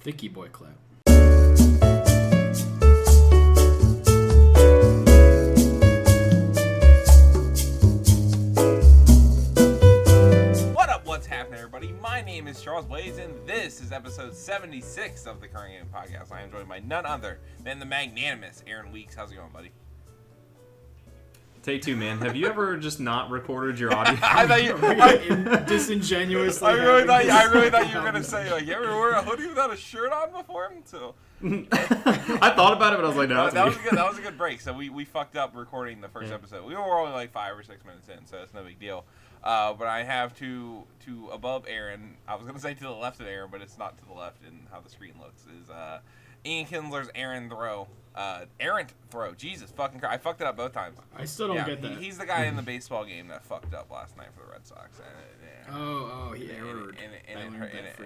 Vicky boy clap. What up, what's happening, everybody? My name is Charles Blaze, and this is episode 76 of the Current Game Podcast. I am joined by none other than the magnanimous Aaron Weeks. How's it going, buddy? Take two, man. Have you ever just not recorded your audio? I thought you disingenuously. I really thought you were gonna say, like, you ever wear a hoodie without a shirt on before? So I thought about it, but I was like, no, that was good. That was a good break. So we fucked up recording the first episode. We were only like 5 or 6 minutes in, so it's no big deal. But I have to above Aaron. I was gonna say to the left of Aaron, but it's not to the left in how the screen looks. Is Ian Kinsler's Aaron Throw. Errant Throw. Jesus fucking Christ. I fucked it up both times. I still don't get that. He's the guy in the baseball game that fucked up last night for the Red Sox. He erred.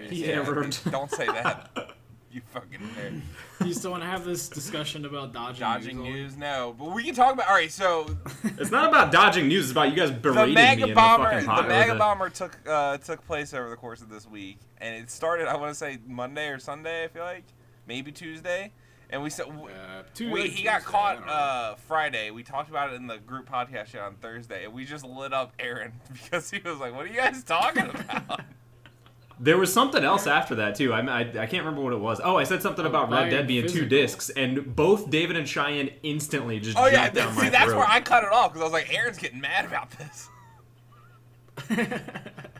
He erred. Don't say that. You fucking nerd. You still want to have this discussion about dodging news? No. But we can talk about... Alright, so... It's not about dodging news. It's about you guys berating me in the fucking hot. The Mega Bomber took place over the course of this week. And it started, I want to say, Monday or Sunday, I feel like. Maybe Tuesday. And we said he got caught Friday. We talked about it in the group podcast show on Thursday, and we just lit up Aaron because he was like, "What are you guys talking about?" There was something else after that too. I can't remember what it was. Oh, I said something about Red Dead being physical. 2 discs, and both David and Cheyenne instantly just jumped down my throat. That's where I cut it off because I was like, "Aaron's getting mad about this."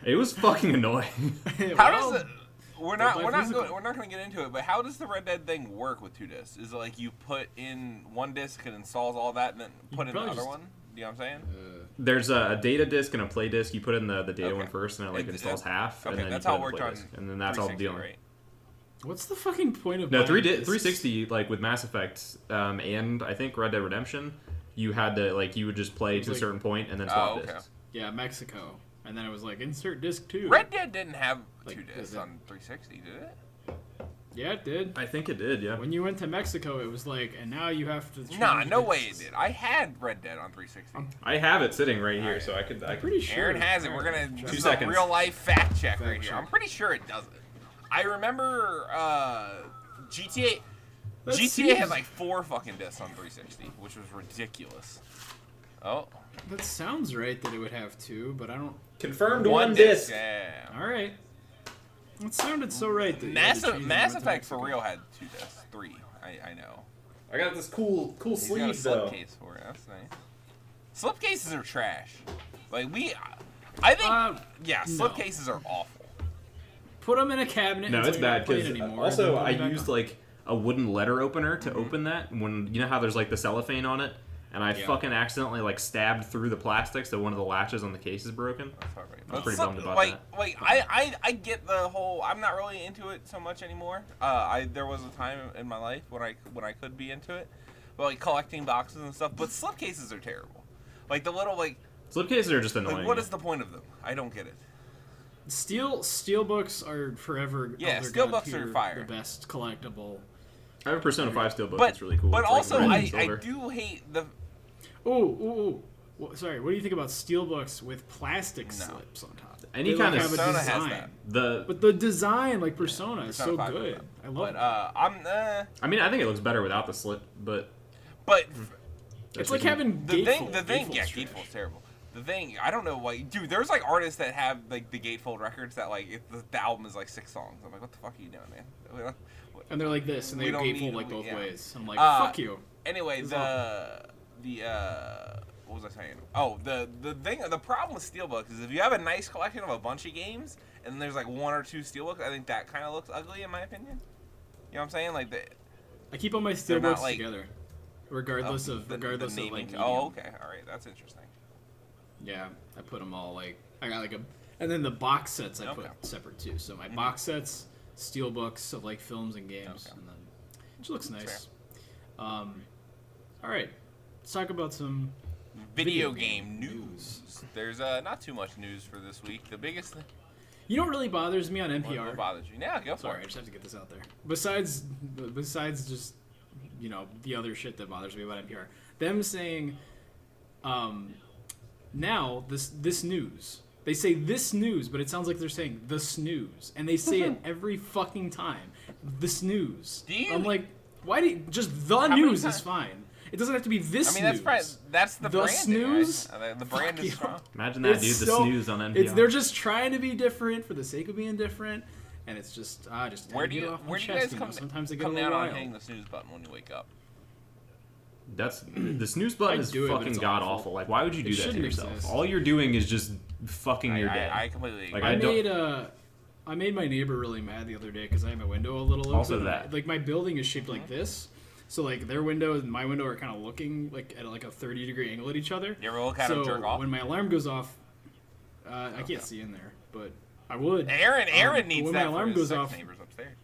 It was fucking annoying. How does it? We're not going to get into it, but how does the Red Dead thing work with 2 discs? Is it like you put in one disc and installs all that, and then put in another one? You know what I'm saying? There's a data disc and a play disc. You put in the data one first, and it installs half. Okay, and then that's you how put it worked on. And then that's all the deal. Right? What's the fucking point of 360 like with Mass Effect and I think Red Dead Redemption, you had to you would just play to a certain point and then swap discs. Yeah, Mexico. And then it was like, insert disc 2. Red Dead didn't have 2 discs on 360, did it? Yeah, it did. I think it did, yeah. When you went to Mexico, it was like, and now you have to... Nah, no way it did. I had Red Dead on 360. I have it sitting right here, so I could... I'm pretty sure. Aaron has it. We're going to do a real-life fact check right here. I'm pretty sure it doesn't. I remember GTA had like 4 fucking discs on 360, which was ridiculous. Oh. That sounds right that it would have 2, but I don't... Confirmed 1 disc. Yeah. All right. It sounded so right. That Mass Effect for real had 2 discs. 3. I know. I got this cool sleeve, though. Slipcase for it. That's nice. Slipcases are trash. I think, slipcases are awful. Put them in a cabinet. No, it's bad because also I used a wooden letter opener to open that when you know how there's the cellophane on it. And I fucking accidentally stabbed through the plastic, so one of the latches on the case is broken. That's not right. I was pretty bummed about that. I get the whole. I'm not really into it so much anymore. There was a time in my life when I could be into it, but collecting boxes and stuff. But slipcases are terrible. The little slipcases are just annoying. What is the point of them? I don't get it. Steel books are forever. Yeah, steel books are fire. The best collectible. I have a Persona 5 steel book. That's really cool. But also, I do hate the. Ooh. Sorry, what do you think about steelbooks with plastic slips on top? Any kind of Persona has that. But the design, Persona is so good. I love it. I mean, I think it looks better without the slip, but it's like having Gatefold. Gatefold's terrible. The thing, I don't know why, dude. There's artists that have the Gatefold records that the album is 6 songs. I'm like, what the fuck are you doing, man? And they're like this, and they Gatefold both ways. I'm like, fuck you. Anyway, what was I saying? Oh, the problem with steelbooks is if you have a nice collection of a bunch of games and there's 1 or 2 steelbooks, I think that kind of looks ugly in my opinion. You know what I'm saying? I keep all my steelbooks together, regardless of naming. Oh, okay, all right, that's interesting. Yeah, I put them all I got and then the box sets I put separate too. So my box sets, steelbooks of films and games, and then which looks nice. All right, let's talk about some video game news. There's not too much news for this week. The biggest thing. You know what really bothers me on NPR? What bothers you? Yeah, go for it. Sorry, I just have to get this out there. Besides just the other shit that bothers me about NPR, them saying, now this news. They say this news, but it sounds like they're saying the snooze, and they say it every fucking time. the snooze. Do you? I'm like, why do you, just the news is fine. It doesn't have to be this news. That's the brand. Snooze. The brand is strong. Imagine that, dude. The snooze on NPR. They're just trying to be different for the sake of being different, and it's just where do you guys come down on hitting the snooze button when you wake up? That's the snooze button is fucking god awful. Like, why would you do that to yourself? Exist. All you're doing is just fucking your day. I completely agree. Like, I made my neighbor really mad the other day because I have my window a little open. Also that. Like, my building is shaped like this. So, like, their window and my window are kind of looking, like, at, like, a 30-degree angle at each other. You ever look at them jerk off? When my alarm goes off, I can't see in there, but I would. Aaron needs when that my alarm for his goes sex off, neighbors upstairs.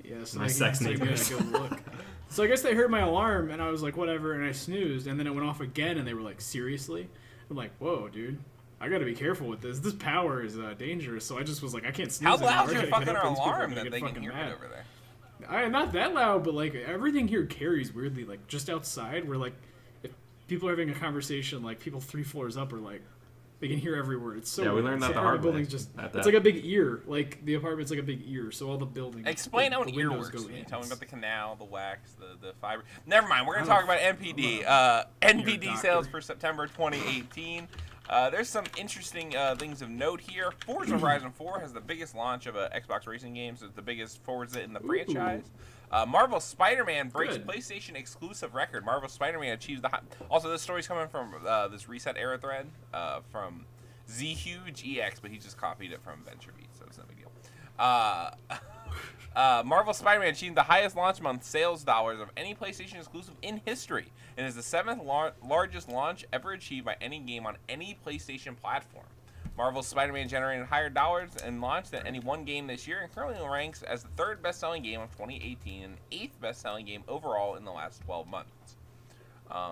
Yeah, so my I sex can neighbors. take a good look. So I guess they heard my alarm, and I was like, whatever, and I snoozed, and then it went off again, and they were like, seriously? I'm like, whoa, dude. I gotta be careful with this. This power is dangerous, so I just was like, I can't snooze How anymore. loud's your I gotta fucking get up, and people are alarm gonna that get they can fucking hear mad. it over there? Not that loud, but like everything here carries weirdly. Like just outside, where like if people are having a conversation, like people 3 floors up are like they can hear every word. It's so we weird. learned that So the our hard way. building's just it's like a big ear. Like the apartment's like a big ear, so all the buildings. Explain how an ear windows works. go Can you in. tell me about the canal, the wax, the fiber? Never mind. We're gonna I'm talk about NPD. NPD doctor. sales for September 2018. There's some interesting things of note here. Forza Horizon 4 has the biggest launch of a Xbox racing game, so it's the biggest Forza in the franchise. Marvel Spider-Man breaks PlayStation exclusive record. Marvel Spider-Man achieves the also, this story's coming from this Reset Era thread from Z-Huge EX, but he just copied it from VentureBeat, so it's no big deal. Marvel Spider-Man achieved the highest launch month sales dollars of any PlayStation exclusive in history, and is the 7th largest launch ever achieved by any game on any PlayStation platform. Marvel's Spider-Man generated higher dollars in launch than any one game this year, and currently ranks as the 3rd best-selling game of 2018 and 8th best-selling game overall in the last 12 months.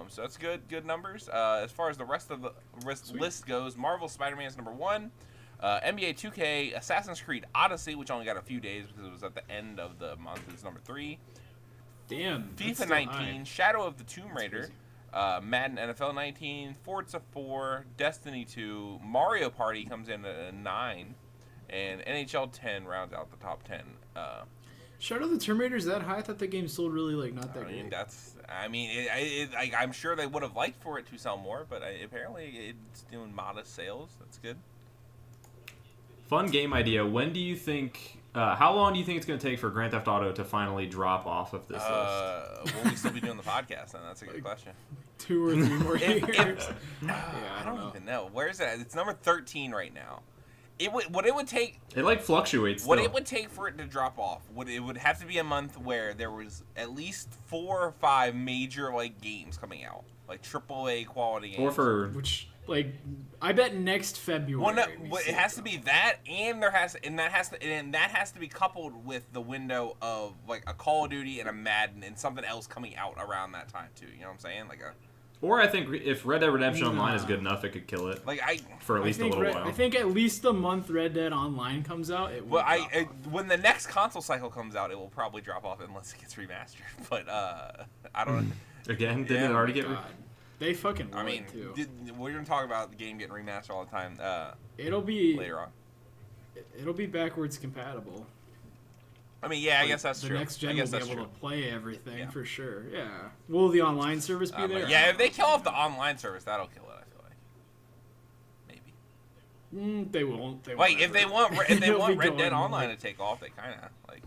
So that's good numbers. As far as the rest of the list goes, Marvel's Spider-Man is number 1. NBA 2K, Assassin's Creed Odyssey, which only got a few days because it was at the end of the month, is number 3. Damn. FIFA 19, Shadow of the Tomb Raider, Madden NFL 19, Forza 4, Destiny 2, Mario Party comes in at a 9, and NHL 10 rounds out the top 10. Shadow of the Tomb Raider is that high? I thought the game sold really like not that great. I'm sure they would have liked for it to sell more, but apparently it's doing modest sales. That's good. Fun game idea. When do you think? How long do you think it's going to take for Grand Theft Auto to finally drop off of this list? Will we still be doing the podcast then? That's a good question. 2 or 3 more years. I don't even know. Where is it? It's number 13 right now. What it would take. It like fluctuates. What it would take for it to drop off. It would have to be a month where there was at least 4 or 5 major like games coming out, like AAA quality games. Or for which. Like, I bet next February. Well, no, it has to be that, and that has to be coupled with the window of like a Call of Duty and a Madden and something else coming out around that time too. You know what I'm saying? Or I think if Red Dead Redemption Online is good enough, it could kill it. For at least a little while. I think at least the month Red Dead Online comes out, it will. When the next console cycle comes out, it will probably drop off unless it gets remastered. But I don't. Again, didn't it already get? They fucking would, too. We're gonna talk about the game getting remastered all the time. It'll be later on. It'll be backwards compatible. I mean, yeah, I guess that's true. The next gen will be able to play everything for sure. Yeah. Will the online service be there? Yeah, if they kill off the online service, that'll kill it. I feel like maybe. They won't. If they want Red Dead Online to take off, they kind of like.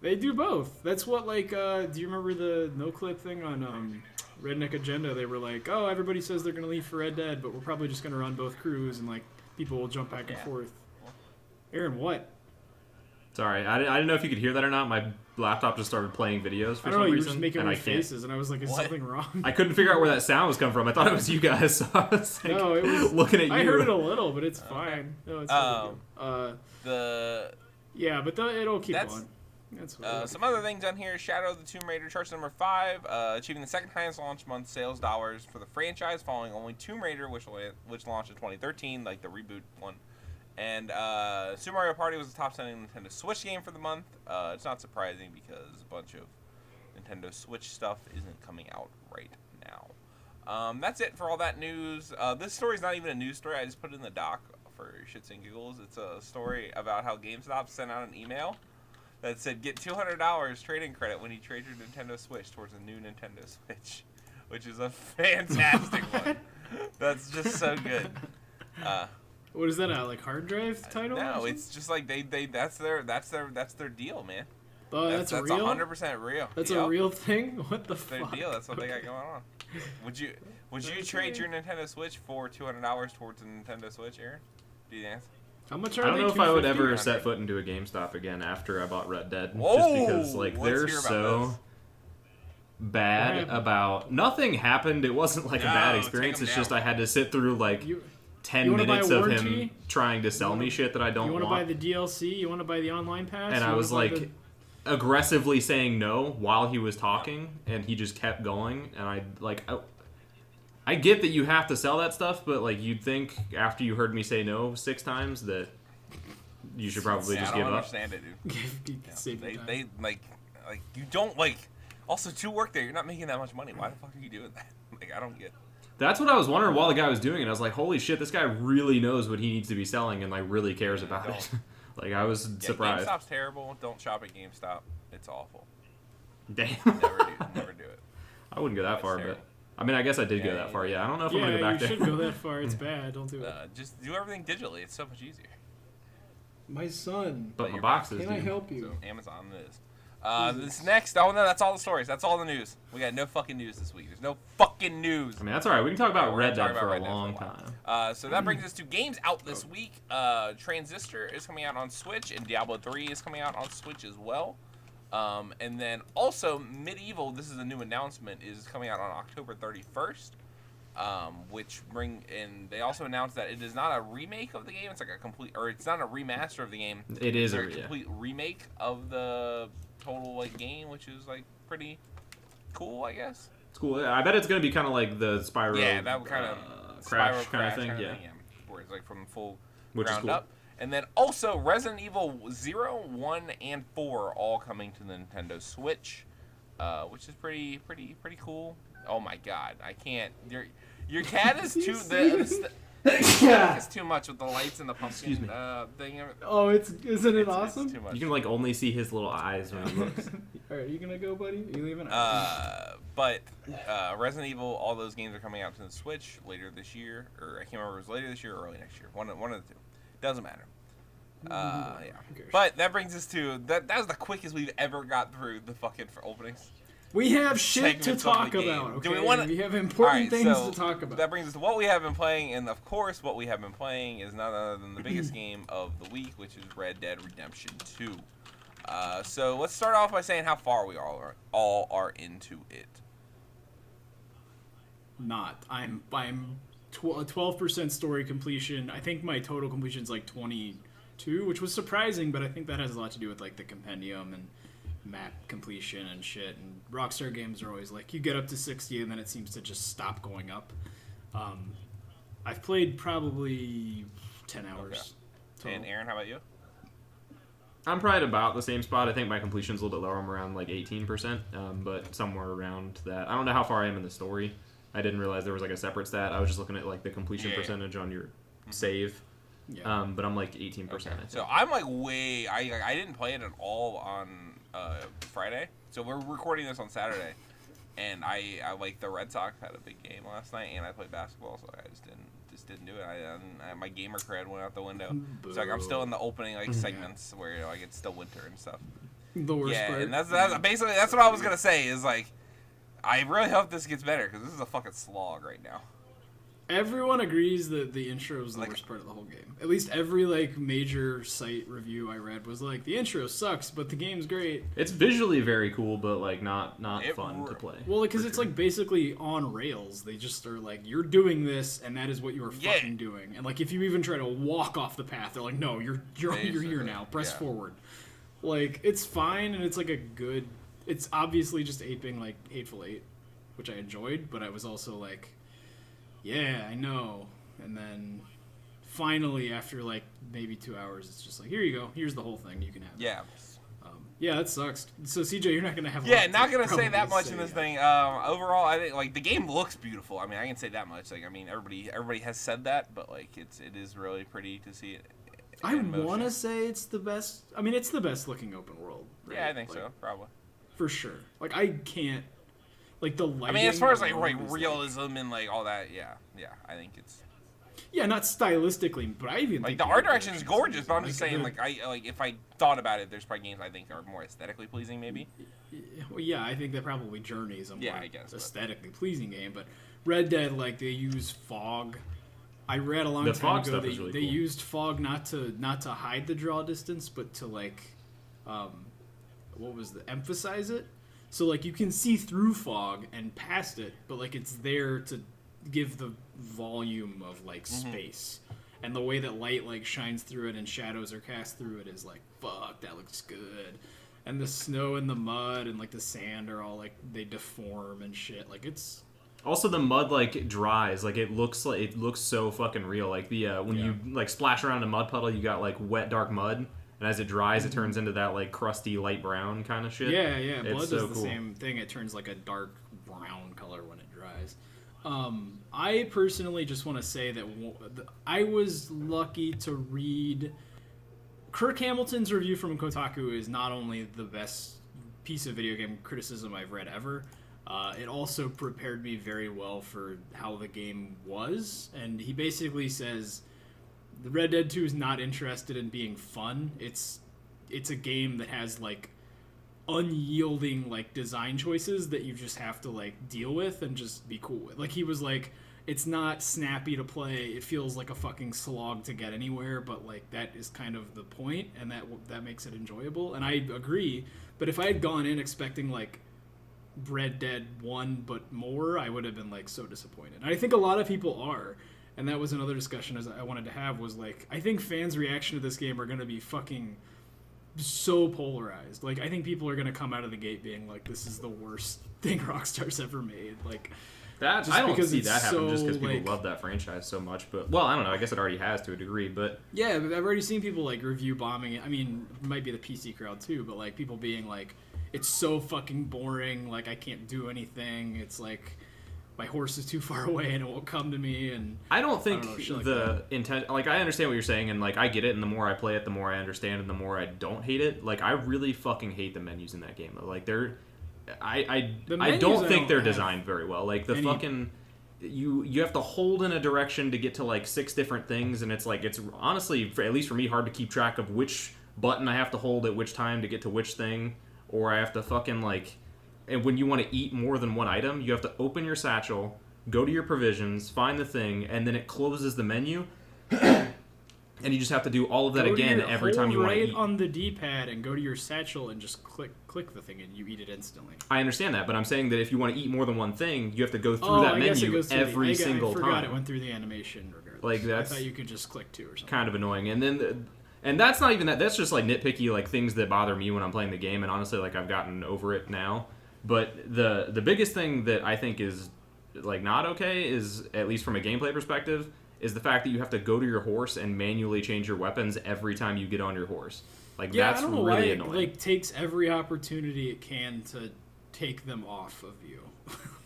They do both. That's what like. Do you remember the no clip thing on Redneck Agenda? They were like, oh, everybody says they're gonna leave for Red Dead, but we're probably just gonna run both crews, and like people will jump back and forth. Aaron, what? Sorry, I didn't know if you could hear that or not. My laptop just started playing videos for some reason. I don't know, you were just making weird faces, and I was like, is something wrong? I couldn't figure out where that sound was coming from. I thought it was you guys, so I was like, no, it was looking at you. I heard it a little, but it's fine. No, it's it'll keep on. That's some other things on here. Shadow of the Tomb Raider charts number 5, achieving the 2nd highest launch month sales dollars for the franchise, following only Tomb Raider, which launched in 2013, like the reboot one. And Super Mario Party was the top-selling Nintendo Switch game for the month. It's not surprising because a bunch of Nintendo Switch stuff isn't coming out right now. That's it for all that news. This story's not even a news story. I just put it in the doc for shits and giggles. It's a story about how GameStop sent out an email that said get $200 trade-in credit when you trade your Nintendo Switch towards a new Nintendo Switch, which is a fantastic one. That's just so good. What is that? Like hard drive title? No, it's just like they that's their deal, man. Oh, that's real. That's 100% real. That's a real thing. What the that's fuck? their deal. That's what they got going on. Would you trade your Nintendo Switch for $200 towards a Nintendo Switch, Aaron? Do you think? How much are I don't they? know if I would ever 250? set foot into a GameStop again after I bought Red Dead. Whoa, just because like let's they're hear about so this. bad about nothing happened. It wasn't like a bad No, experience. take 'em It's just down. I had to sit through like You 10 wanna buy minutes a of warranty? him trying to sell me shit that I don't You want want. to buy the DLC? You want to buy the online pass? And You I wanna was buy like aggressively saying no while he was talking, and he just kept going. And I get that you have to sell that stuff, but like you'd think after you heard me say no 6 times that you should probably just I give don't up. understand it, dude. Save your time. They like you don't like. Also, to work there, you're not making that much money. Why the fuck are you doing that? Like, I don't get. That's what I was wondering while the guy was doing it. I was like, holy shit, this guy really knows what he needs to be selling and like really cares about it. Like I was surprised. GameStop's terrible. Don't shop at GameStop. It's awful. Damn. Never do it. I wouldn't go that far, terrible. but I mean, I guess I did go Yeah, that far. Yeah, I don't know if Yeah, I'm gonna go back you there. should go that far. It's bad. Don't do it. Just do everything digitally. It's so much easier. My son. But my your boxes, Can I dude. help you? So Amazon it is. This next. Oh no, that's all the stories. That's all the news. We got no fucking news this week. There's no fucking news. I mean, that's all right. We can talk about We're Red gonna Dead talk for about a Red Dead long for a while. time. So that brings us to games out this week. Transistor is coming out on Switch, and Diablo 3 is coming out on Switch as well. And then also Medieval, this is a new announcement, is coming out on October 31st. They also announced that it is not a remake of the game. It's like a complete, or it's not a remaster of the game. It is It's a complete remake of the total like game, which is like pretty cool, I guess. It's cool. I bet it's gonna be kind of like the Spyro. Yeah, that kind of crash Spyro kind of thing. kinda Yeah, where it's like from full which is ground cool. up. And then also Resident Evil 0, 1, and 4 are all coming to the Nintendo Switch, which is pretty cool. Oh my god, I can't. Your cat is too. It's too much with the lights and the pumpkin Excuse me. thing. Oh, isn't it awesome? It's too much. You can like only see his little eyes when he looks. All right, you gonna go, buddy? Are you leaving? But Resident Evil, all those games are coming out to the Switch later this year, or I can't remember if it was later this year or early next year. One of the two. Doesn't matter. Yeah. But that brings us to that was the quickest we've ever got through the fucking openings. We have shit to segments of the talk game. about. Okay? Do we wanna- We have important Alright, things so to talk about. That brings us to what we have been playing, and of course, what we have been playing is none other than the biggest game of the week, which is Red Dead Redemption 2. So let's start off by saying how far we all are into it. Not. I'm 12% story completion. I think my total completion is like 22, which was surprising, but I think that has a lot to do with like the compendium and map completion and shit. And Rockstar games are always like you get up to 60 and then it seems to just stop going up. I've played probably 10 hours. Okay. And Aaron, how about you? I'm probably at about the same spot. I think my completion's a little bit lower. I'm around like 18%, but somewhere around that. I don't know how far I am in the story. I didn't realize there was like a separate stat. I was just looking at like the completion percentage on your save. Yeah. But I'm like 18%. Okay. So I'm like way. I didn't play it at all on Friday. So we're recording this on Saturday, and I like the Red Sox had a big game last night, and I played basketball, so I just didn't do it. My gamer cred went out the window. Boo. So like I'm still in the opening like segments where like it's still winter and stuff. The worst Yeah, part. and that's basically that's what I was gonna say is like. I really hope this gets better because this is a fucking slog right now. Everyone agrees that the intro is the Like- worst part of the whole game. At least every like major site review I read was like the intro sucks, but the game's great. It's visually very cool, but like not It fun ru- to play. Well, because for it's sure. like basically on rails. They just are like, you're doing this, and that is what you are Yeah. fucking doing. And like, if you even try to walk off the path, they're like, no, you're here Basically, now. Press yeah. forward. Like, it's fine, and it's like a good. It's obviously just aping like Hateful Eight, which I enjoyed, but I was also like, yeah, I know. And then finally, after like maybe 2 hours, it's just like, here you go. Here's the whole thing. You can have it. Yeah. Yeah, that sucks. So CJ, you're not gonna have. a Yeah, lot not to gonna say probably that much in say this yet. thing. Overall, I think like the game looks beautiful. I mean, I can say that much. Like, I mean, everybody has said that, but like it is really pretty to see it I want to say it's the best. I mean, it's the best looking open world. Right? Yeah, I think so, probably. For sure. Like, I can't. Like, the lighting. I mean, as far as like realism and like all that, yeah, I think it's. Yeah, not stylistically, but I even like think the art direction is gorgeous. But I'm just like, saying, like if I thought about it, there's probably games I think are more aesthetically pleasing, maybe. Well, yeah, I think that probably Journey is a more I guess, aesthetically pleasing game, but Red Dead, like, they use fog. I read a long time ago they really cool. used fog not to hide the draw distance, but to like, emphasize it. So like you can see through fog and past it, but like it's there to give the volume of like space. And the way that light like shines through it and shadows are cast through it is like, fuck, that looks good. And the snow and the mud and like the sand are all like they deform and shit. Like it's also the mud like dries, like it looks so fucking real. Like the when you like splash around a mud puddle, you got like wet dark mud, and as it dries, it turns into that like crusty light brown kind of shit. Yeah, it's blood so does the cool. same thing. It turns like a dark brown color when it dries. I personally just want to say that I was lucky to read Kirk Hamilton's review from Kotaku is not only the best piece of video game criticism I've read ever, it also prepared me very well for how the game was. And he basically says the Red Dead 2 is not interested in being fun. It's a game that has like unyielding like design choices that you just have to like deal with and just be cool with. Like he was like, it's not snappy to play. It feels like a fucking slog to get anywhere, but like that is kind of the point, and that makes it enjoyable. And I agree. But if I had gone in expecting like Red Dead 1 but more, I would have been like so disappointed. And I think a lot of people are. And that was another discussion as I wanted to have was like, I think fans' reaction to this game are going to be fucking so polarized. Like, I think people are going to come out of the gate being like, this is the worst thing Rockstar's ever made. Like, that I don't see that happen just because people like, love that franchise so much. But well, I don't know. I guess it already has to a degree. But yeah, I've already seen people like review bombing it. I mean, it might be the PC crowd too, but like people being like, it's so fucking boring. Like, I can't do anything. It's like my horse is too far away and it won't come to me. And I don't think like the intent. Like, I understand what you're saying, and like I get it. And the more I play it, the more I understand, and the more I don't hate it. Like, I really fucking hate the menus in that game. Like, I don't think they're designed very well. Like the fucking. You have to hold in a direction to get to like 6 different things, and it's like it's honestly, at least for me, hard to keep track of which button I have to hold at which time to get to which thing, or I have to fucking like. And when you want to eat more than one item, you have to open your satchel, go to your provisions, find the thing, and then it closes the menu. And you just have to do all of that again every time you want to eat. On the D-pad and go to your satchel and just click the thing and you eat it instantly. I understand that, but I'm saying that if you want to eat more than one thing, you have to go through that menu every single time. I forgot it went through the animation regardless. Like that's I thought you could just click 2 or something. Kind of annoying. And that's not even that. That's just like nitpicky like things that bother me when I'm playing the game. And honestly, like I've gotten over it now. But the biggest thing that I think is like not okay is, at least from a gameplay perspective, is the fact that you have to go to your horse and manually change your weapons every time you get on your horse. Like, yeah, that's I don't know really why annoying. It like takes every opportunity it can to take them off of you.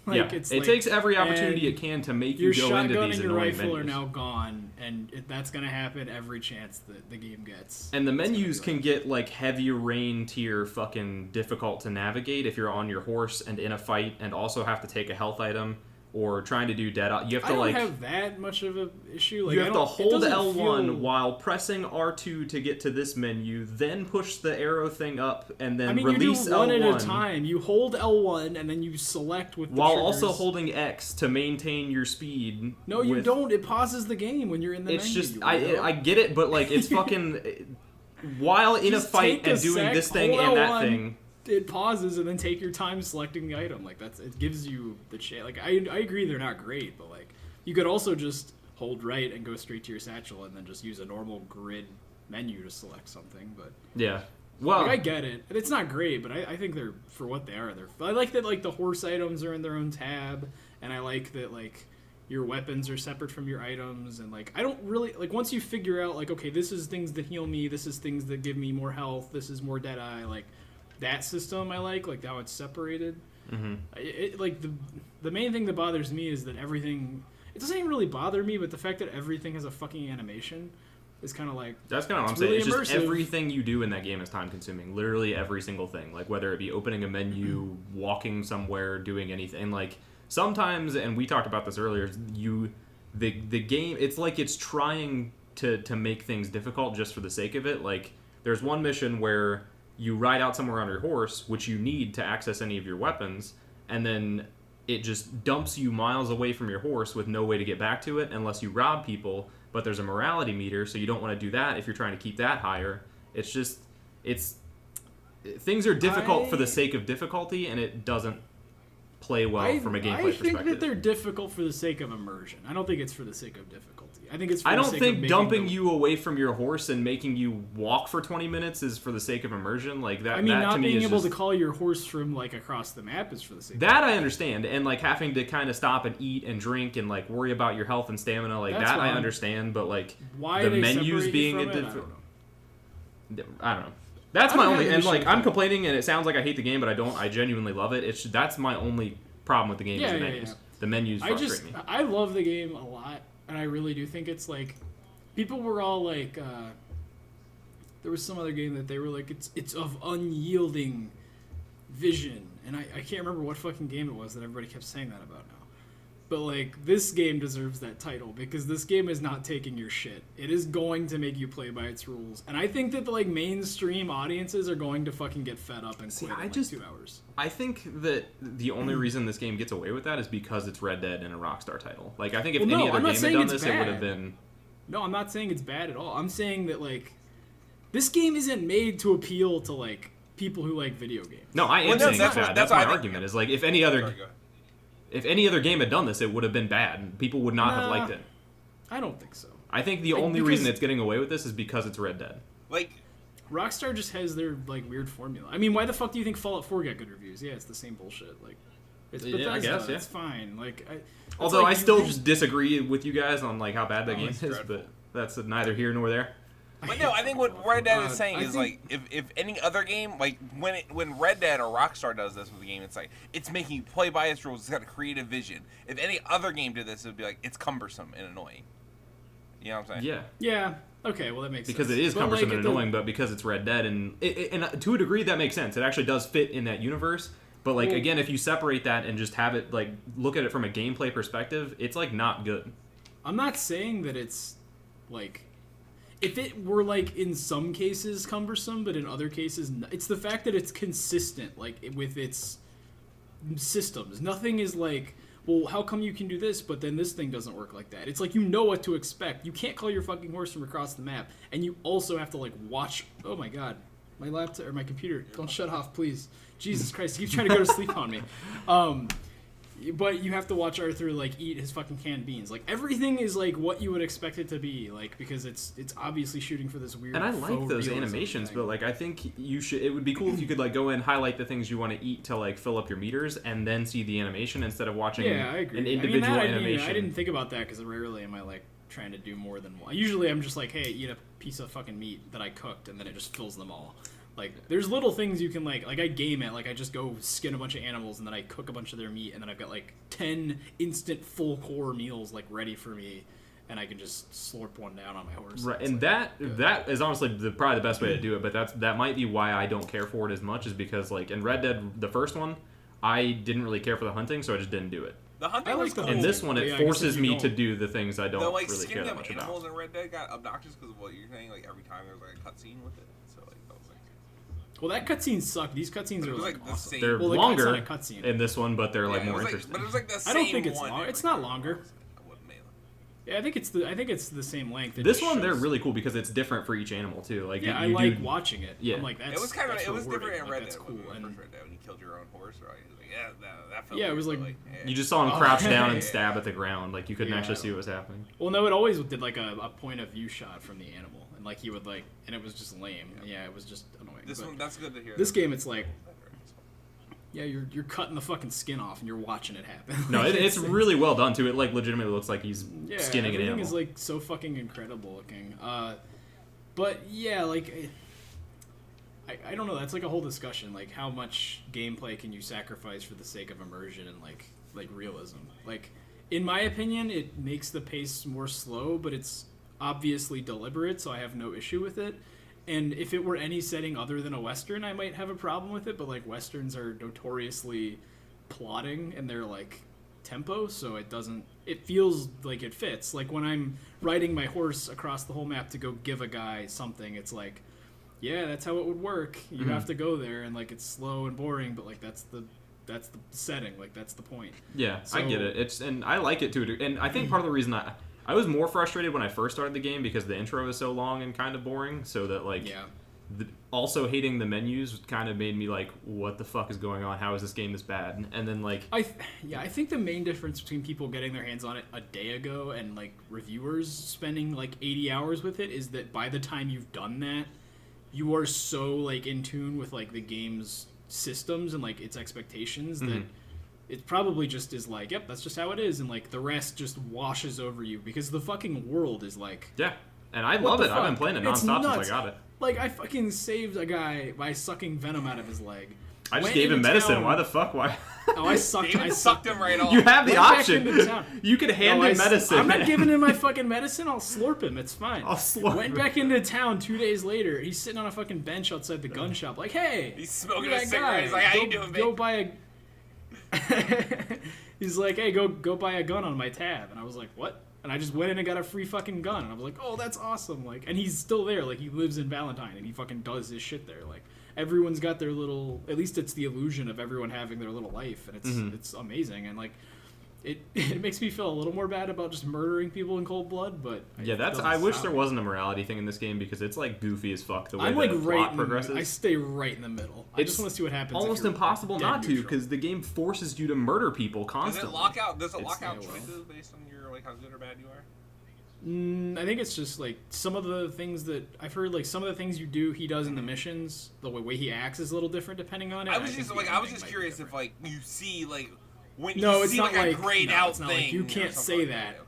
It takes every opportunity it can to make you go into these annoying menus. Your shotgun and your rifle are now gone, and that's going to happen every chance that the game gets. And the menus can get like heavy rain tier fucking difficult to navigate if you're on your horse and in a fight, and also have to take a health item. Or trying to do dead. You have to I don't have that much of an issue. Like, you have to hold L1 while pressing R2 to get to this menu, then push the arrow thing up, and then release L1. You do one at a time. You hold L1 and then you select with the while triggers. Also holding X to maintain your speed. No, you don't. It pauses the game when you're in the menu. It's just I get it, but like it's fucking while in a fight and doing this thing and that thing. It pauses and then take your time selecting the item. Like it gives you the chance. Like I agree they're not great, but like you could also just hold right and go straight to your satchel and then just use a normal grid menu to select something. But yeah, well, like, I get it. It's not great, but I think they're for what they are. I like that like the horse items are in their own tab, and I like that like your weapons are separate from your items, and like I don't really like once you figure out like okay, this is things that heal me, this is things that give me more health, this is more Deadeye, like. That system I like how it's separated. Mm-hmm. Like the main thing that bothers me is that everything. It doesn't even really bother me, but the fact that everything has a fucking animation, It's kind of like that's kind of what I'm really saying. It's just immersive. everything you do in that game is time consuming. Literally every single thing. Like whether it be opening a menu, walking somewhere, doing anything. Like sometimes, and we talked about this earlier, the game, it's like it's trying to make things difficult just for the sake of it. Like there's one mission where you ride out somewhere on your horse, which you need to access any of your weapons, and then it just dumps you miles away from your horse with no way to get back to it unless you rob people. But there's a morality meter, so you don't want to do that if you're trying to keep that higher. It's things are difficult for the sake of difficulty, and it doesn't play well from a gameplay perspective. I think that they're difficult for the sake of immersion. I don't think it's for the sake of difficulty. I think it's for I the don't sake think of dumping you away from your horse and making you walk for 20 minutes is for the sake of immersion. Like that. I mean, that not to me being is able just, to call your horse from like across the map is for the sake. that I understand, and like having to kind of stop and eat and drink and like worry about your health and stamina, like That's that I fine. understand. But like Why the they menus separate being you a from it, different. I I don't know. That's I my don't only, have an and issue like with I'm that. complaining, and it sounds like I hate the game, but I don't. I genuinely love it. That's my only problem with the game is Yeah, the yeah, menus. yeah. The menus frustrate me. I love the game a lot, and I really do think it's like people were all like there was some other game that they were like it's of unyielding vision, and I can't remember what fucking game it was that everybody kept saying that about now. But like this game deserves that title because this game is not taking your shit. It is going to make you play by its rules, and I think that the like mainstream audiences are going to fucking get fed up and quit in like 2 hours. I think that the only reason this game gets away with that is because it's Red Dead and a Rockstar title. Like I think if Well, no, any other I'm not game had saying done it's this, it would have bad. been. No, I'm not saying it's bad at all. I'm saying that like this game isn't made to appeal to like people who like video games. No, I am Well, no, saying that's it's what- bad. that's That's what my I think- argument. Is like if any other. Sorry, go ahead. If any other game had done this, it would have been bad. And people would not have Nah. liked it. I don't think so. I think the Like, only because- reason it's getting away with this is because it's Red Dead. Like, Rockstar just has their like weird formula. I mean, why the fuck do you think Fallout 4 got good reviews? Yeah, it's the same bullshit. Like, it's Yeah, I Bethesda. guess, yeah. It's fine. Like, it's Although like I still you just, disagree with you guys on like how bad that game it's is, dreadful. but that's neither here nor there. but no, I think what Red Dead is saying I is think- like if any other game, like when Red Dead or Rockstar does this with the game, it's like it's making you play by its rules. It's got a creative vision. If any other game did this, it would be like it's cumbersome and annoying. You know what I'm saying? Yeah. yeah. Okay, well that makes Because sense. it is But, cumbersome like, and annoying, but because it's Red Dead, and to a degree that makes sense. It actually does fit in that universe. But like Well- again, if you separate that and just have it like look at it from a gameplay perspective, it's like not good. I'm not saying that it's like if it were like in some cases cumbersome, but in other cases it's the fact that it's consistent like with its systems. Nothing is like, well, how come you can do this, but then this thing doesn't work like that? It's like you know what to expect. You can't call your fucking horse from across the map, and you also have to like watch. Oh my god, my laptop or my computer! Don't shut off, please. Jesus Christ, keep trying to go to sleep on me. But you have to watch Arthur like eat his fucking canned beans. Like everything is like what you would expect it to be, like because it's obviously shooting for this weird. And I like faux those realism animations, thing. but like I think you should. It would be cool if you could like go in, highlight the things you want to eat to like fill up your meters, and then see the animation instead of watching Yeah, I agree. an individual animation. I didn't think about that because rarely am I like trying to do more than one. Usually I'm just like, hey, eat a piece of fucking meat that I cooked, and then it just fills them all. Like, there's little things you can like I game it, like I just go skin a bunch of animals and then I cook a bunch of their meat, and then I've got like 10 instant full core meals like ready for me, and I can just slurp one down on my horse. Right, It's and like, that is honestly probably the best way to do it. But that might be why I don't care for it as much, is because like in Red Dead, the first one, I didn't really care for the hunting, so I just didn't do it. The hunting I like was the cool. In hunting. this one, Yeah, it I guess forces if you me don't- to do the things I don't The like really care skinning that of much about. animals in Red Dead got obnoxious because of what you're saying. Like every time there was like a cutscene with it, so like that was like. well, that cutscene sucked. These cutscenes But it are was, like like, the awesome. same- They're Well, longer it's not a cutscene. in this one, but they're like Yeah, it more was, interesting. But it was like the same. I don't think it's one long. every It's not time. longer. I wouldn't mail it. Yeah, I think it's the same length. It This just one they're shows- really cool because it's different for each animal too. Like Yeah, I you like do, watching it. Yeah. I'm like, that's It was kind of that's it was rewarding. different in Like, Red that's Dead. cool. When And first Red Dead, when you killed your own horse, right? He was like, yeah, that felt Yeah, it weird, was but, like- yeah. You just saw him Oh, crouch down yeah. and stab at the ground. Like you couldn't Yeah, actually I see what was happening. well, no, it always did like a point of view shot from the animal, and like he would like, and it was just lame. Yeah, it was just annoying. This But one, that's good to hear. this game, it's like, yeah, you're cutting the fucking skin off and you're watching it happen. No, Like, it's really well done too. It like legitimately looks like he's yeah, skinning an everything animal. is like so fucking incredible looking. But yeah, like. I don't know. That's like a whole discussion. Like, how much gameplay can you sacrifice for the sake of immersion and like realism? Like, in my opinion, it makes the pace more slow, but it's obviously deliberate, so I have no issue with it. And if it were any setting other than a Western, I might have a problem with it, but like Westerns are notoriously plotting in their like tempo, so it feels like it fits. Like when I'm riding my horse across the whole map to go give a guy something, it's like, yeah, that's how it would work. You have to go there, and like it's slow and boring, but like that's the setting, like that's the point. Yeah, So, I get it. And I like it too. And I think part of the reason I was more frustrated when I first started the game because the intro is so long and kind of boring, so that like also hating the menus kind of made me like, what the fuck is going on? How is this game this bad? And then like I think the main difference between people getting their hands on it a day ago and like reviewers spending like 80 hours with it is that by the time you've done that, you are so like in tune with like the game's systems and like its expectations that it probably just is like, yep, that's just how it is, and like the rest just washes over you because the fucking world is like, yeah. And I love it. I've been playing it nonstop since I got it. Like I fucking saved a guy by sucking venom out of his leg. I just gave him medicine. Why the fuck? Why? Oh, I sucked him right off. You have the Went back option. into town. You could hand him medicine. I'm not giving him my fucking medicine. I'll slurp him. It's fine. I'll slurp Went him. back into town 2 days later. He's sitting on a fucking bench outside the gun shop. Like, hey, He's smoking you're a that cigarette. guy. He's like, how you doing, babe? Go buy a. He's like, hey, go buy a gun on my tab. And I was like, what? And I just went in and got a free fucking gun. And I was like, oh, that's awesome. Like, and he's still there. Like, he lives in Valentine and he fucking does his shit there. Like, everyone's got their little. At least it's the illusion of everyone having their little life, and it's amazing. And like, it makes me feel a little more bad about just murdering people in cold blood. But yeah, I wish there wasn't a morality thing in this game because it's like goofy as fuck the way I'm like the right plot progresses. I stay right in the middle. I just want to see what happens. Almost impossible not to because the game forces you to murder people constantly. Does it lock out choices based on your like how good or bad you are? I think it's just like some of the things that I've heard, like some of the things you do, he does in the missions. The way he acts is a little different depending on it. I was just curious if like you see like when no, you it's see not like a grayed out it's not thing. Like, you can't say like that. Okay.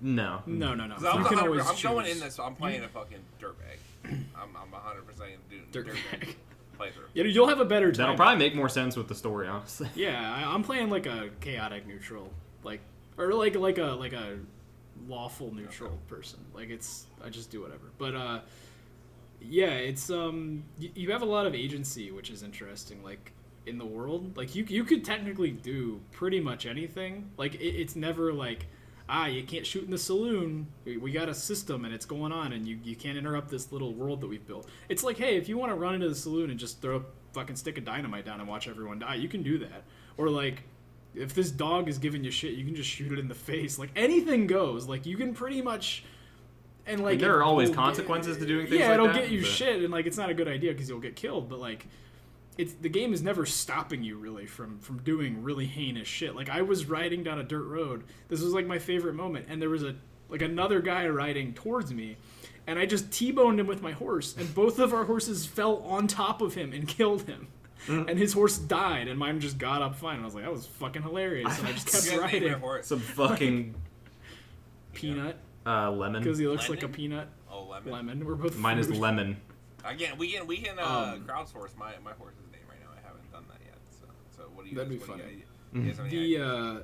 No. I'm going in this. I'm playing a fucking dirtbag. I'm 100% dirtbag playthrough. Yeah, you'll have a better time. That'll probably make more sense with the story, honestly. Yeah, I'm playing like a chaotic neutral, like a lawful neutral person. Like I just do whatever. But yeah, it's you have a lot of agency, which is interesting. Like in the world, like you could technically do pretty much anything. Like it's never like, you can't shoot in the saloon. We got a system and it's going on, and you can't interrupt this little world that we've built. It's like, hey, if you want to run into the saloon and just throw a fucking stick of dynamite down and watch everyone die, you can do that. Or like, if this dog is giving you shit, you can just shoot it in the face. Like anything goes. Like you can pretty much. And like there are always consequences to doing things like that. Yeah, it'll get you shit, and like it's not a good idea because you'll get killed. But like, the game is never stopping you really from doing really heinous shit. Like I was riding down a dirt road. This was like my favorite moment, and there was another guy riding towards me, and I just T-boned him with my horse, and both of our horses fell on top of him and killed him. And his horse died, and mine just got up fine. And I was like, that was fucking hilarious, and I just kept riding. Some fucking peanut. Lemon. Because he looks like a peanut. Oh, lemon. Lemon. We're both. Mine is lemon. Again, we can crowdsource my horse's name right now. I haven't done that yet. So what do you? That'd be funny.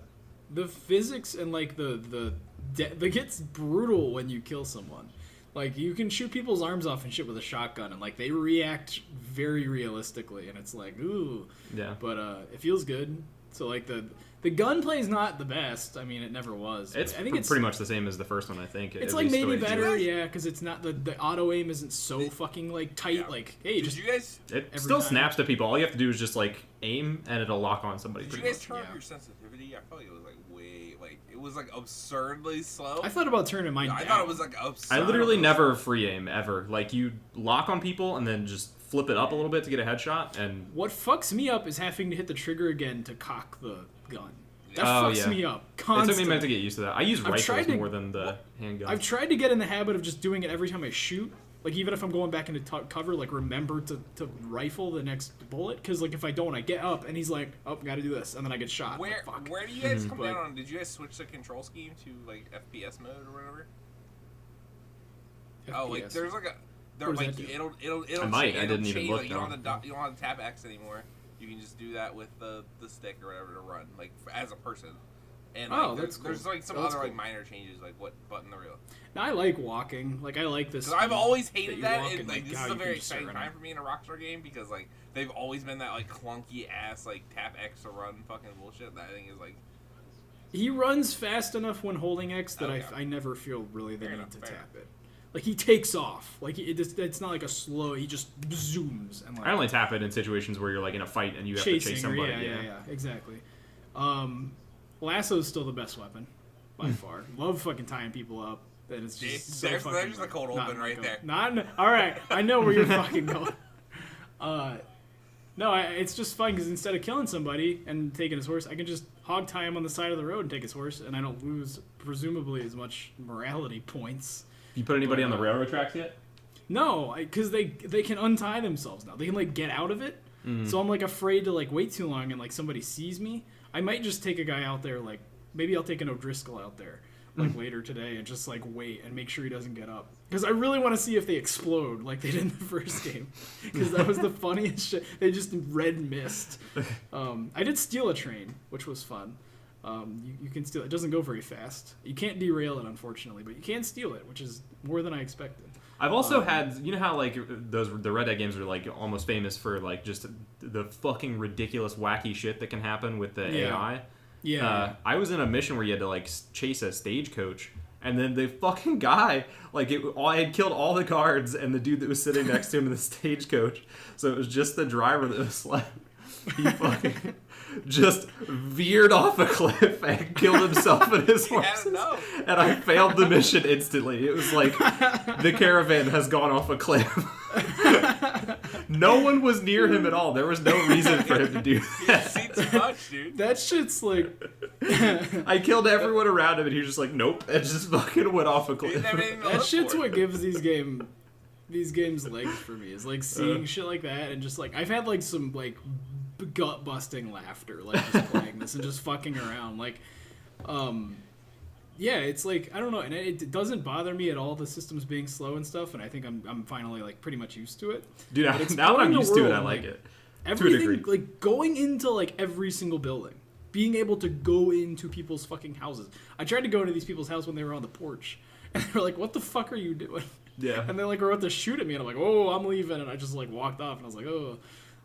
The physics and like the gets brutal when you kill someone. Like you can shoot people's arms off and shit with a shotgun, and like they react very realistically, and it's like ooh. Yeah. But it feels good. So like the gunplay is not the best. I mean, it never was. I think it's pretty much the same as the first one. I think it's like maybe better, yeah, because it's not the auto aim isn't so fucking like tight. Yeah. Like, hey, did you guys? It still snaps to people. All you have to do is just like aim, and it'll lock on somebody. Did you guys turn up your sensitivity? I felt like it was like it was like absurdly slow. I thought about turning mine down. I thought it was like absurd. I literally never free aim ever. Like you lock on people and then just flip it up a little bit to get a headshot. And what fucks me up is having to hit the trigger again to cock the gun. That fucks me up constantly. It took me a minute to get used to that. I use rifles more than the handgun. I've tried to get in the habit of just doing it every time I shoot. Like, even if I'm going back into cover, like, remember to rifle the next bullet. Because, like, if I don't, I get up, and he's like, oh, gotta do this. And then I get shot. Where do you guys come down on? Did you guys switch the control scheme to, like, FPS mode or whatever? FPS. Oh, like, there's, like, it'll I might. I didn't even look, like, you don't have to tap X anymore. You can just do that with the stick or whatever to run, like, as a person. And that's cool. there's like some That's other cool. like minor changes, like what button the real. Now, I like walking. Like I like this. Because I've always hated you that, walk and like this how is a you very can just exciting run time for me in a Rockstar game because like they've always been that like clunky ass like tap X to run fucking bullshit that I think is like. He runs fast enough when holding X that Okay. I never feel really the Fair need enough, to fair tap it. Like he takes off. Like it's not like a slow. He just zooms and like. I only tap it in situations where you're like in a fight and you have to Chasing chase her, somebody. yeah, exactly. Lasso's still the best weapon by far. Love fucking tying people up. And it's just so there's fucking, the cold not open right Michael. there. All right, I know where you're fucking going. No, it's just fun because instead of killing somebody and taking his horse, I can just hog tie him on the side of the road and take his horse, and I don't lose presumably as much morality points. You put anybody on the railroad tracks yet? No, because they can untie themselves now. They can like get out of it. So I'm like afraid to like wait too long and like somebody sees me. I might just take a guy out there, like maybe I'll take an O'Driscoll out there like later today and just like wait and make sure he doesn't get up. Because I really want to see if they explode like they did in the first game. Because that was the funniest shit. They just red mist. I did steal a train, which was fun. You can steal it. It doesn't go very fast. You can't derail it, unfortunately, but you can steal it, which is more than I expected. I've also had, you know how like the Red Dead games are like almost famous for like just the fucking ridiculous wacky shit that can happen with the AI. Yeah. I was in a mission where you had to like chase a stagecoach, and then the fucking guy I had killed all the guards and the dude that was sitting next to him in the stagecoach, so it was just the driver that was left. He fucking just veered off a cliff and killed himself and his horses. And I failed the mission instantly. It was like the caravan has gone off a cliff. No one was near him at all. There was no reason for him to do that. You see too much, dude. That shit's like... I killed everyone around him and he was just like, nope, and just fucking went off a cliff. That shit's what gives these games legs for me, is like seeing shit like that and just like I've had like some like gut busting laughter like just playing this and just fucking around like yeah, it's like I don't know, and it doesn't bother me at all the systems being slow and stuff, and I think I'm finally like pretty much used to it. Dude, now that I'm used to it, I like it. Everything, like going into like every single building, being able to go into people's fucking houses. I tried to go into these people's house when they were on the porch, and they were like, "What the fuck are you doing?" Yeah. And they like were about to shoot at me, and I'm like, "Oh, I'm leaving," and I just like walked off, and I was like, "Oh,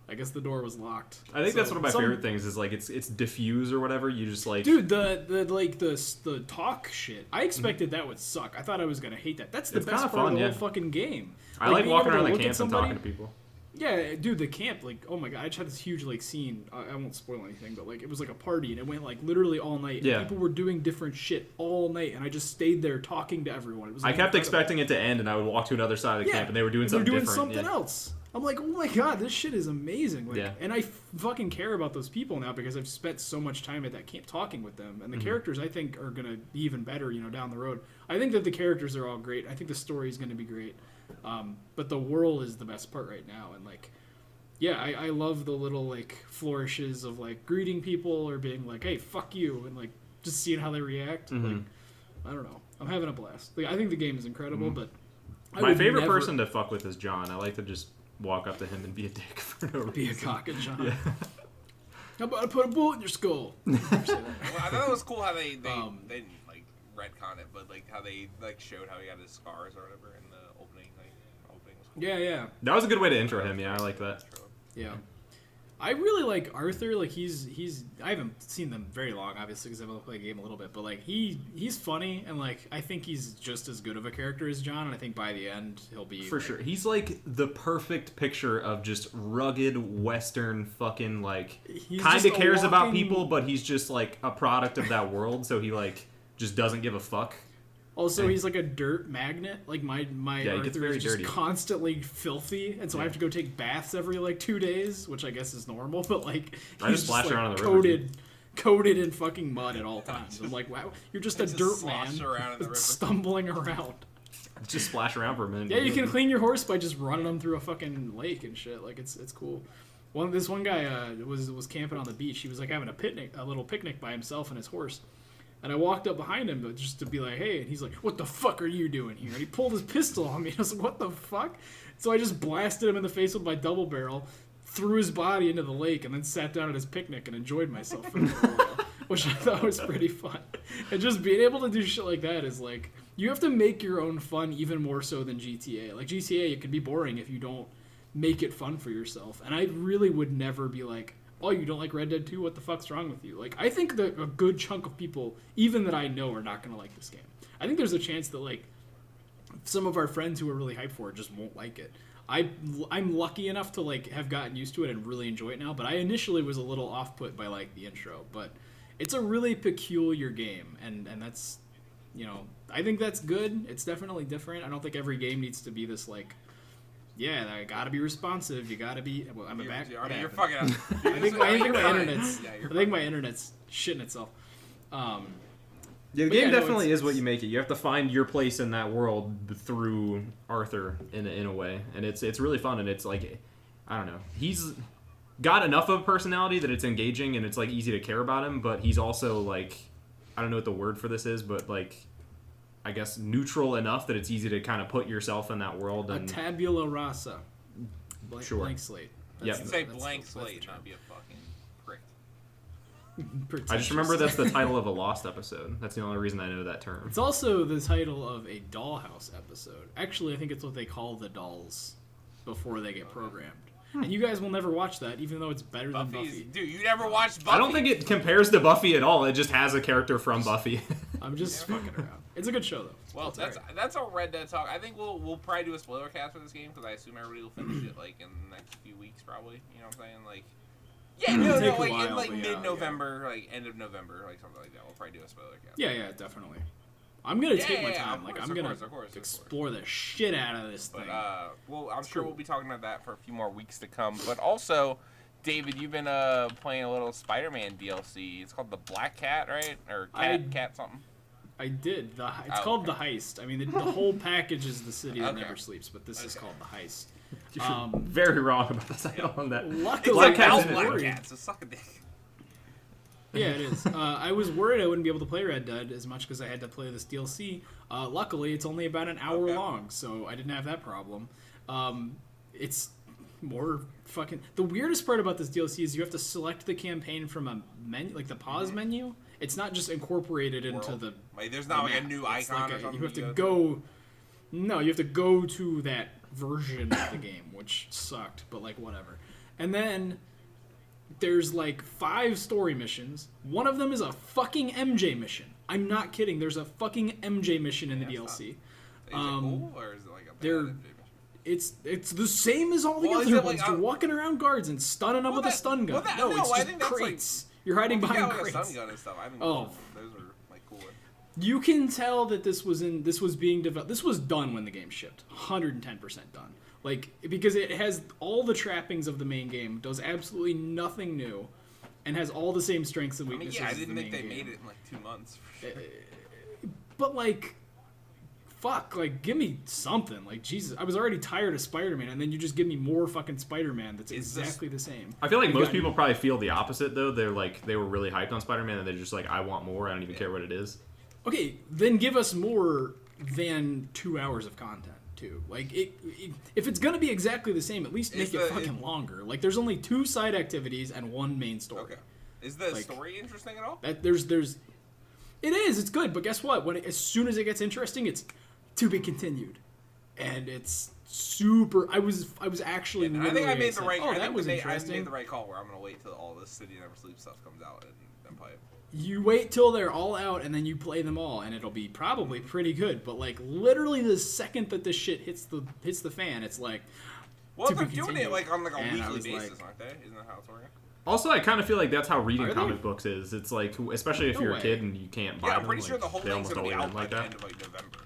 I guess the door was locked." I think that's one of my favorite things is like it's diffuse or whatever. You just like, dude, the talk shit. I expected that would suck. I thought I was gonna hate that. That's the It's best kinda part fun, of the yeah. whole fucking game. I like being walking able to around the look at camp and somebody- talking to people. Yeah, dude, the camp, like, oh my god, I just had this huge, like, scene. I won't spoil anything, but, like, it was like a party, and it went, like, literally all night. Yeah. And people were doing different shit all night, and I just stayed there talking to everyone. It was, I like, kept incredible. expecting it to end, and I would walk to another side of the camp, and they were doing They're something doing different. something Yeah. else. I'm like, oh my god, this shit is amazing. Like, Yeah. and I fucking care about those people now because I've spent so much time at that camp talking with them. And the Mm-hmm. characters, I think, are going to be even better, down the road. I think that the characters are all great. I think the story is going to be great. But the world is the best part right now. And, like, yeah, I love the little, like, flourishes of, like, greeting people or being like, hey, fuck you, and, like, just seeing how they react. Mm-hmm. Like, I don't know. I'm having a blast. Like, I think the game is incredible, but I My would favorite never person to fuck with is John. I like to just walk up to him and be a dick for no reason. be a cock and John. Yeah. How about I put a bullet in your skull? Well, I thought it was cool how they Um, didn't like retcon it, but like how they like showed how he got his scars or whatever in the opening. Like opening was cool. Yeah. That was a good way to intro him. Yeah, I like that. Yeah. I really like Arthur. Like he's I haven't seen them very long, obviously, because I've only played the game a little bit. But like he's funny, and like I think he's just as good of a character as John. And I think by the end he'll be For sure. He's like the perfect picture of just rugged Western fucking like He's kind just of a cares about walking- people, but he's just like a product of that world, so he like just doesn't give a fuck. Also, he's like a dirt magnet. Like my Yeah, he gets Arthur very is just dirty. constantly filthy, and so I have to go take baths every like 2 days, which I guess is normal. But like I he's just splash around in the river, coated in fucking mud at all times. I'm like, wow, you're just a Just dirt slosh man around in the river. stumbling around. Just splash around for a minute. Yeah, you can clean your horse by just running them through a fucking lake and shit. Like it's cool. This one guy was camping on the beach. He was like having a little picnic by himself and his horse. And I walked up behind him just to be like, hey, and he's like, what the fuck are you doing here? And he pulled his pistol on me. I was like, what the fuck? So I just blasted him in the face with my double barrel, threw his body into the lake, and then sat down at his picnic and enjoyed myself for a little while. which I thought was pretty fun. And just being able to do shit like that is like, you have to make your own fun even more so than GTA. Like GTA, it could be boring if you don't make it fun for yourself. And I really would never be like, oh, you don't like Red Dead 2? What the fuck's wrong with you? Like, I think that a good chunk of people, even that I know, are not going to like this game. I think there's a chance that, like, some of our friends who are really hyped for it just won't like it. I'm lucky enough to, like, have gotten used to it and really enjoy it now, but I initially was a little off-put by, like, the intro. But it's a really peculiar game, and that's, you know, I think that's good. It's definitely different. I don't think every game needs to be this, like, yeah, I gotta be responsive. You gotta be. Well, I'm back. You're fucking up. I think my internet's shitting itself. Yeah, the game definitely is what you make it. You have to find your place in that world through Arthur in a way, and it's really fun. And it's like, I don't know, he's got enough of a personality that it's engaging and it's like easy to care about him. But he's also like, I don't know what the word for this is, but like, I guess neutral enough that it's easy to kind of put yourself in that world. And a tabula rasa. Sure. Blank slate. You say blank slate, not be a fucking prick. I just remember that's the title of a Lost episode. That's the only reason I know that term. It's also the title of a Dollhouse episode. Actually, I think it's what they call the dolls before they get programmed. And you guys will never watch that, even though it's better than Buffy. Dude, you never watched Buffy? I don't think it compares to Buffy at all. It just has a character from Buffy. I'm just fucking around. It's a good show, though. Well, that's our Red Dead talk. I think we'll probably do a spoiler cast for this game because I assume everybody will finish it like in the next few weeks, probably. You know what I'm saying? Like, yeah, no, like while, in like yeah, mid-November, like end of November, like something like that. We'll probably do a spoiler cast. Yeah, definitely. I'm gonna take my time. Like, I'm gonna explore the shit out of this thing. Well, I'm sure we'll be talking about that for a few more weeks to come. But also, David, you've been playing a little Spider-Man DLC. It's called the Black Cat, right? Or Cat something. I did. It's called The Heist. I mean, the whole package is The City That Never Sleeps, but this is called The Heist. You're very wrong about the title on that. Luckily, Black Cat, so suck a dick. Yeah, it is. I was worried I wouldn't be able to play Red Dead as much because I had to play this DLC. Luckily, it's only about an hour long, so I didn't have that problem. It's more fucking... The weirdest part about this DLC is you have to select the campaign from a menu, like the pause menu. It's not just incorporated into the... Like, there's not like a new icon or something? You have to go... No, you have to go to that version of the game, which sucked, but like whatever. And then... There's like 5 story missions. One of them is a fucking MJ mission. I'm not kidding. There's a fucking MJ mission in the DLC. Is it cool, or is it like a bad MJ mission? It's the same as all the other ones. You're walking around guards and stunning them with a stun gun. It's just crates. You're hiding behind crates. Like a stun gun and stuff. I think those are like cooler. You can tell that this was being developed. This was done when the game shipped. 110% done. Like, because it has all the trappings of the main game, does absolutely nothing new, and has all the same strengths and weaknesses. I didn't think they made it in like 2 months. For sure. But like, fuck, like, give me something. Like, Jesus, I was already tired of Spider-Man, and then you just give me more fucking Spider-Man that's exactly the same. I feel like most people probably feel the opposite, though. They're like, they were really hyped on Spider-Man, and they're just like, I want more. I don't even care what it is. Okay, then give us more than 2 hours of content. Too. Like, if it's gonna be exactly the same, at least make it fucking longer. Like, there's only 2 side activities and 1 main story. Okay. Is the story interesting at all? It is. It's good, but guess what? As soon as it gets interesting, it's to be continued, and it's super. I was actually. I think I made the right. Oh, that was interesting. I made the right call where I'm gonna wait till all this City Never Sleep stuff comes out and then play it. You wait till they're all out, and then you play them all, and it'll be probably pretty good. But like, literally, the second that this shit hits the fan, it's like. Well, they're doing it like on like a weekly basis, aren't they? Isn't that how it's working? Also, I kind of feel like that's how reading comic books is. It's like, especially if you're a kid and you can't buy them. I'm pretty sure the whole thing's gonna be out by the end of like November.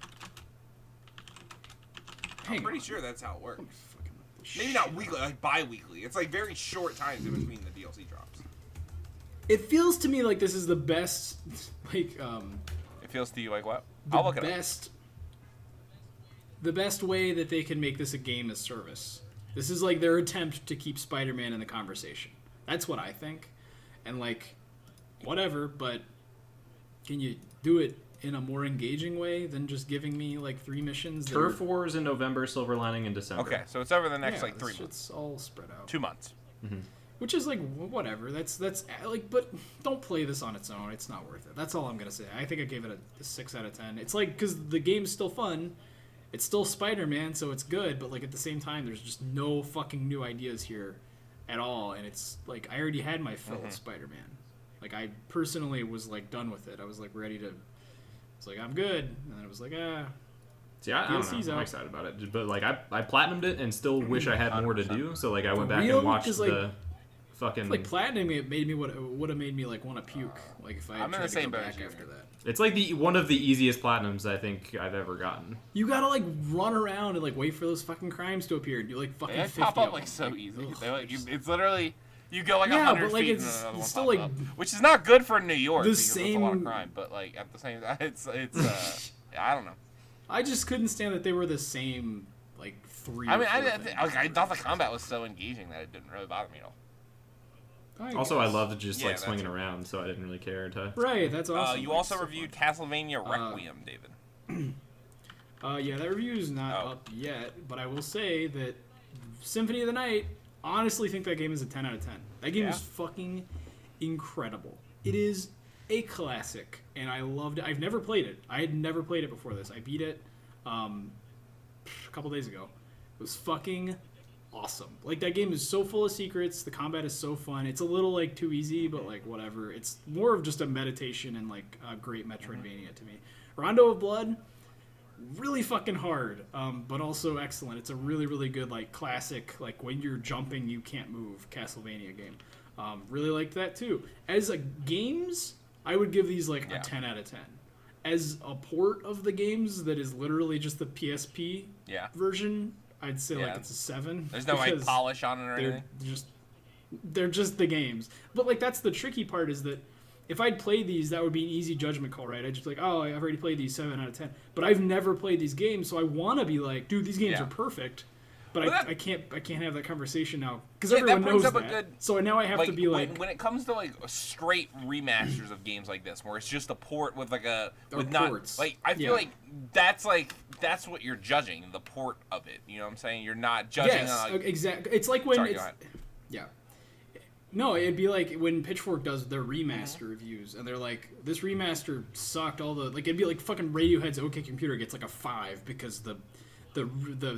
I'm pretty sure that's how it works. Maybe not weekly, like bi-weekly. It's like very short times in between the DLC drops. It feels to me like this is the best, like, It feels to you like what? I'll look it up. The best way that they can make this a game as service. This is like their attempt to keep Spider-Man in the conversation. That's what I think. And like, whatever, but can you do it in a more engaging way than just giving me like 3 missions? Turf Wars in November, Silver Lining in December. Okay, so it's over the next like 3 months. It's all spread out. 2 months. Mm-hmm. Which is like whatever. That's like, but don't play this on its own. It's not worth it. That's all I'm gonna say. I think I gave it a 6 out of 10. It's like because the game's still fun. It's still Spider-Man, so it's good. But like at the same time, there's just no fucking new ideas here at all. And it's like I already had my fill of Spider-Man. Like I personally was like done with it. I was like ready to. It's like I'm good, and then it was like See, I don't know. I'm excited about it, but like I platinumed it and still wish I had more to do. So like I went back and watched the fucking. Like platinum, it made me would have made me like want to puke. Like if I had tried to go back after that. It's like one of the easiest platinums I think I've ever gotten. You gotta like run around and like wait for those fucking crimes to appear and do like fucking 50 pop up of like them. so easy. They like it's literally. You go like 100 but like feet it's and another one still pops like up, which is not good for New York the because it's a lot of same- crime. But like at the same time, it's I don't know. I just couldn't stand that they were the same like 3. I mean, or 4 things. I thought the combat was so engaging that it didn't really bother me at all. Also, I loved just like that's swinging it. around, so I didn't really care to. Right, that's awesome. You Like, also so reviewed fun. Castlevania Requiem, David. Yeah, that review is not up yet, but I will say that Symphony of the Night, honestly think that game is a 10 out of 10. That game is fucking incredible. It is a classic, and I loved it. I've never played it. I had never played it before this. I beat it a couple days ago. It was fucking awesome. Like, that game is so full of secrets. The combat is so fun. It's a little, like, too easy, but, like, whatever. It's more of just a meditation and, like, a great Metroidvania to me. Rondo of Blood, really fucking hard, but also excellent. It's a really, really good, like, classic, like, when you're jumping, you can't move Castlevania game. Really liked that, too. As a games, I would give these, like, a 10 out of 10. As a port of the games that is literally just the PSP version, I'd say, like, it's a 7. There's no, like, polish on it or anything? They're just the games. But, like, that's the tricky part is that if I'd played these, that would be an easy judgment call, right? I'd just be like, oh, I've already played these 7 out of 10. But I've never played these games, so I want to be like, dude, these games are perfect. But I can't have that conversation now because everyone knows that. So now I have to be like, when it comes to like straight remasters of games like this, where it's just a port with like ports. Like I feel like that's what you're judging, the port of it. You know what I'm saying? You're not judging. Exactly. It's like when No, it'd be like when Pitchfork does their remaster reviews, and they're like, this remaster sucked all the... Like, it'd be like fucking Radiohead's OK Computer gets like a 5 because the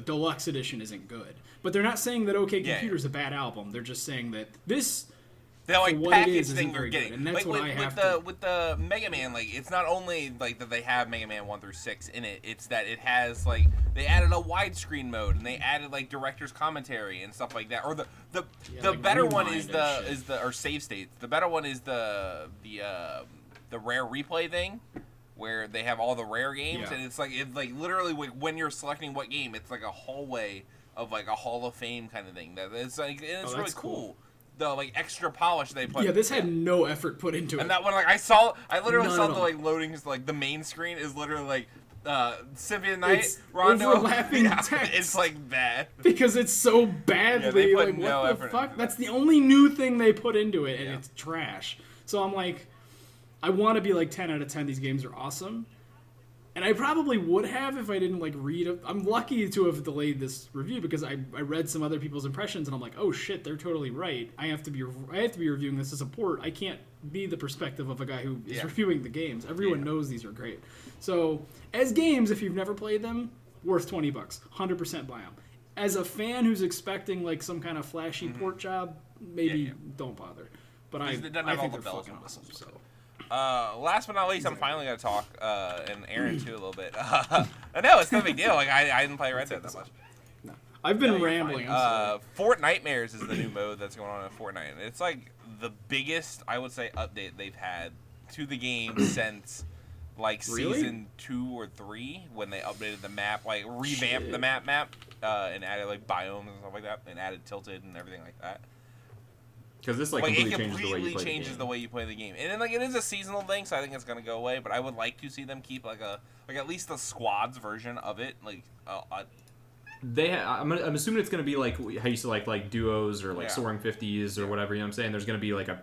deluxe edition isn't good. But they're not saying that OK Computer's a bad album. They're just saying that this... That like what package it is, thing you're very getting, good, and that's like what I have with the Mega Man, like it's not only like that they have Mega Man 1 through 6 in it. It's that it has like they added a widescreen mode and they added like director's commentary and stuff like that. Or the like better one is Rewind or save states. The better one is the rare replay thing, where they have all the rare games and it's like literally when you're selecting what game, it's like a hallway of like a Hall of Fame kind of thing. That it's like it's really cool. The like extra polish they put. Yeah, this had no effort put into it. And that one, like I literally saw the like loading, like the main screen is literally like Symphony of the Night, it's Rondo. overlapping text. It's like bad because it's so badly they put like no what the effort fuck? into That's the only new thing they put into it, and Yeah. it's trash. So I'm like, I want to be like 10 out of 10. These games are awesome. And I probably would have if I didn't like read. I'm lucky to have delayed this review because I read some other people's impressions and I'm like, oh shit, they're totally right. I have to be reviewing this as a port. I can't be the perspective of a guy who is reviewing the games. Everyone knows these are great. So as games, if you've never played them, worth $20, 100% buy them. As a fan who's expecting like some kind of flashy port job, maybe don't bother. But I think they're fucking awesome. So. Last but not least, I'm finally gonna talk, and Aaron too a little bit. No, it's no big deal. Like I didn't play Red Dead that much. No. I've been rambling. Fortnitemares is the new mode that's going on in Fortnite. It's like the biggest, I would say, update they've had to the game since like season 2 or 3 when they updated the map, like revamped the map, and added like biomes and stuff like that, and added tilted and everything like that. Because this like completely changes the way you play the game, and then like it is a seasonal thing, so I think it's gonna go away. But I would like to see them keep like at least the squads version of it. Like I'm assuming it's gonna be like how you used to like duos or like soaring 50s or whatever. You know what I'm saying? There's gonna be like I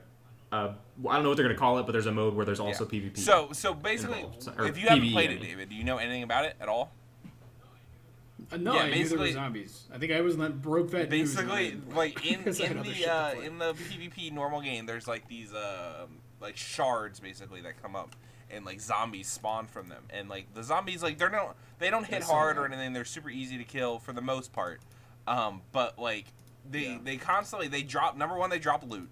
don't know what they're gonna call it, but there's a mode where there's also PvP. So basically, if you haven't played it, David, do you know anything about it at all? No, Yeah, I knew there were basically- zombies. I think I was not broke that news. Basically, when I- like in because I had other shit to play. the PvP normal game, there's like these like shards basically that come up, and like zombies spawn from them, and like the zombies like they don't hit I saw hard that. or anything. They're super easy to kill for the most part, but like they constantly they drop they drop loot,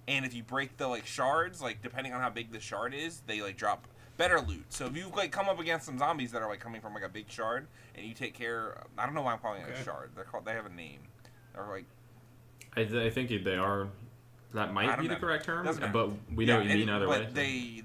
and if you break the like shards, like depending on how big the shard is, they like drop better loot. So if you like come up against some zombies that are like coming from like a big shard, and you take care, I don't know why I'm calling it a shard. They have a name. They're like I think they are. That I might don't be the know. correct term, Doesn't matter. but we know what you mean either way. But they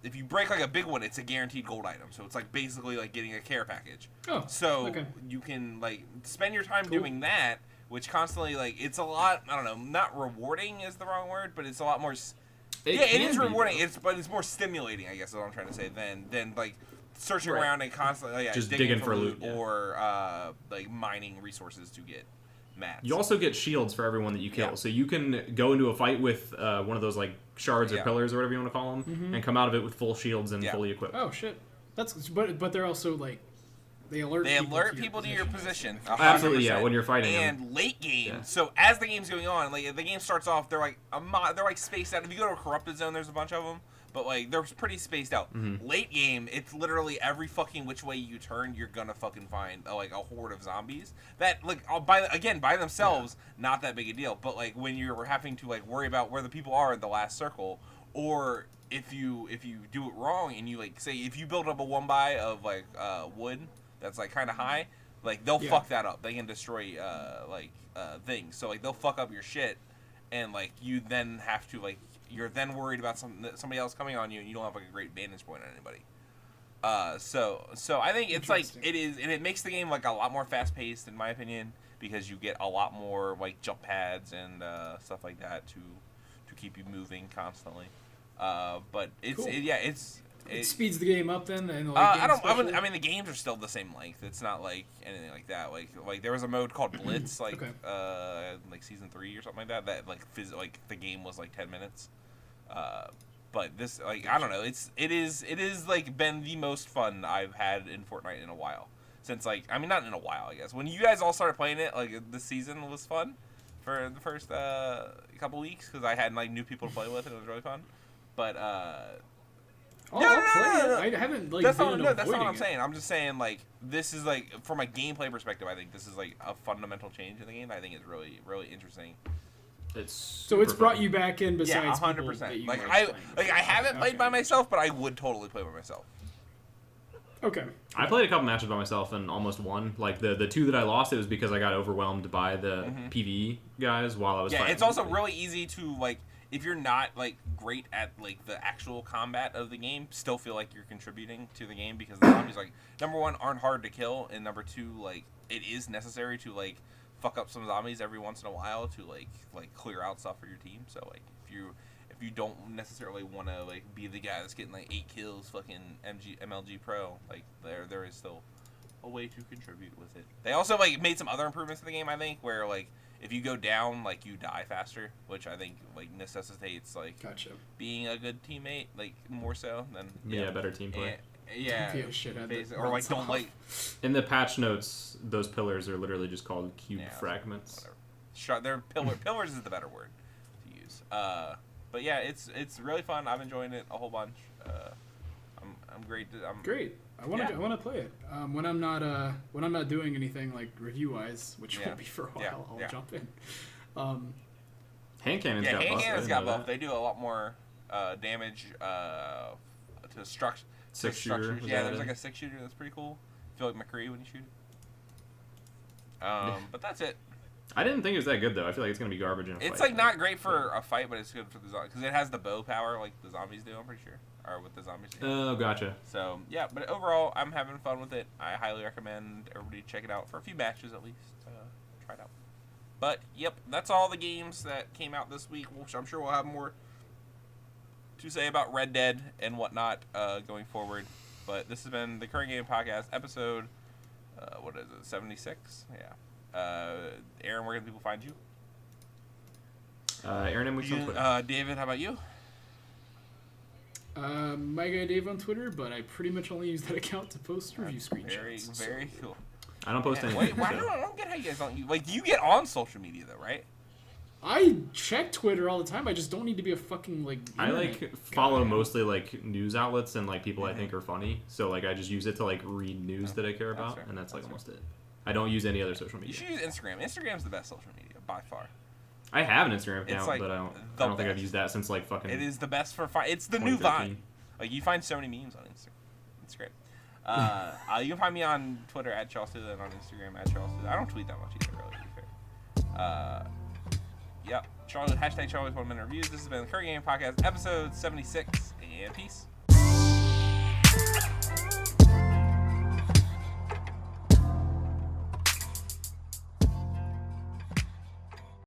if you break like a big one, it's a guaranteed gold item. So it's like basically like getting a care package. Oh, So okay. you can like spend your time Cool. doing that, which constantly like it's a lot. I don't know, not rewarding is the wrong word, but it's a lot more. It can is be, rewarding. though. It's more stimulating, I guess is what I'm trying to say. Than like searching Right. around and constantly Just digging digging for for loot loot, yeah. or like mining resources to get mats. You also get shields for everyone that you kill, Yeah. so you can go into a fight with one of those like shards or Yeah. pillars or whatever you want to call them, and come out of it with full shields and Yeah. fully equipped. Oh shit. That's but they're also like they alert people to your position. Absolutely, yeah. 100%. When you're fighting them. And late game, Yeah. so as the game's going on, like the game starts off, they're like they're like spaced out. If you go to a corrupted zone, there's a bunch of them, but like they're pretty spaced out. Late game, it's literally every fucking which way you turn, you're gonna fucking find like a horde of zombies that like by themselves, not that big a deal. But like when you're having to like worry about where the people are in the last circle, or if you do it wrong and you like say if you build up a 1x of like wood that's like kind of high, like they'll fuck that up. They can destroy things. So like they'll fuck up your shit, and like you then have to like you're then worried about somebody else coming on you, and you don't have like a great vantage point on anybody. So I think it's like it is, and it makes the game like a lot more fast paced in my opinion, because you get a lot more like jump pads and stuff like that to keep you moving constantly. But it's Cool. It speeds the game up then. And like I mean, the games are still the same length. It's not like anything like that. Like there was a mode called Blitz, like like season 3 or something like that. That like the game was like 10 minutes. But this like I don't know. It is like been the most fun I've had in Fortnite in a while. Since like I mean not in a while I guess. When you guys all started playing it, like this season was fun for the first couple weeks because I had like new people to play with and it was really fun. But I'll play it. I haven't like that's been not what I'm avoiding it. saying. I'm just saying like this is like from a gameplay perspective. I think this is like a fundamental change in the game. I think it's really really interesting. It's So it's super brought fun. you back in besides 100%. Like I I haven't played by myself, but I would totally play by myself. Okay. I played a couple matches by myself and almost won. Like the two that I lost, it was because I got overwhelmed by the PvE guys while I was fighting. It's also really easy to like if you're not like great at like the actual combat of the game, still feel like you're contributing to the game because the zombies like number one aren't hard to kill, and number two like it is necessary to like fuck up some zombies every once in a while to like clear out stuff for your team. So like if you don't necessarily want to like be the guy that's getting like 8 kills, fucking MLG Pro, like there is still a way to contribute with it. They also like made some other improvements in the game, I think, where like if you go down, like you die faster, which I think like necessitates like Gotcha. being a good teammate, like more so than better team play. Yeah, Be a shithead that or like runs don't off. like In the patch notes, those pillars are literally just called cube fragments. whatever. They're pillars is the better word to use. But yeah, it's really fun. I'm enjoying it a whole bunch. I'm great. Great. I want to play it. When I'm not doing anything like review wise, which won't be for a while. I'll jump in. Hand cannons Yeah, got hand buffed. cannons I got didn't know buffed. They do a lot more damage to structure. Six shooter, structures. is Yeah, that there's it? like a 6-shooter that's pretty cool. Feel like McCree when you shoot it. But that's it. I didn't think it was that good though. I feel like it's gonna be garbage in a fight. It's like not great for a fight, but it's good for the zombies because it has the bow power like the zombies do. I'm pretty sure, or what the zombies do. Oh, gotcha. So yeah, but overall, I'm having fun with it. I highly recommend everybody check it out for a few matches at least. Try it out. But yep, that's all the games that came out this week. Which I'm sure we'll have more to say about Red Dead and whatnot going forward. But this has been the Current Game Podcast episode. What is it? 76. Yeah. Aaron, where can people find you? Aaron and Weeks on Twitter. David, how about you? My guy Dave on Twitter, but I pretty much only use that account to post review screenshots. Very, very cool. I don't post anything. Wait, I don't get how you guys don't. Like, you get on social media though, right? I check Twitter all the time. I just don't need to be a fucking like. I like follow mostly like news outlets and like people I think are funny. So like I just use it to like read news that I care about, and that's like almost it. I don't use any other social media. You should use Instagram. Instagram's the best social media by far. I have an Instagram account, like but I don't think I've used that since like fucking. It is the best for it's the new Vine. Like you find so many memes on Instagram. It's great. You can find me on Twitter at Charleston and on Instagram at Charleston. I don't tweet that much either, really, to be fair. Yep. Charlie, hashtag Charlie's 1 Minute Reviews. This has been the Current Game Podcast, episode 76, and peace.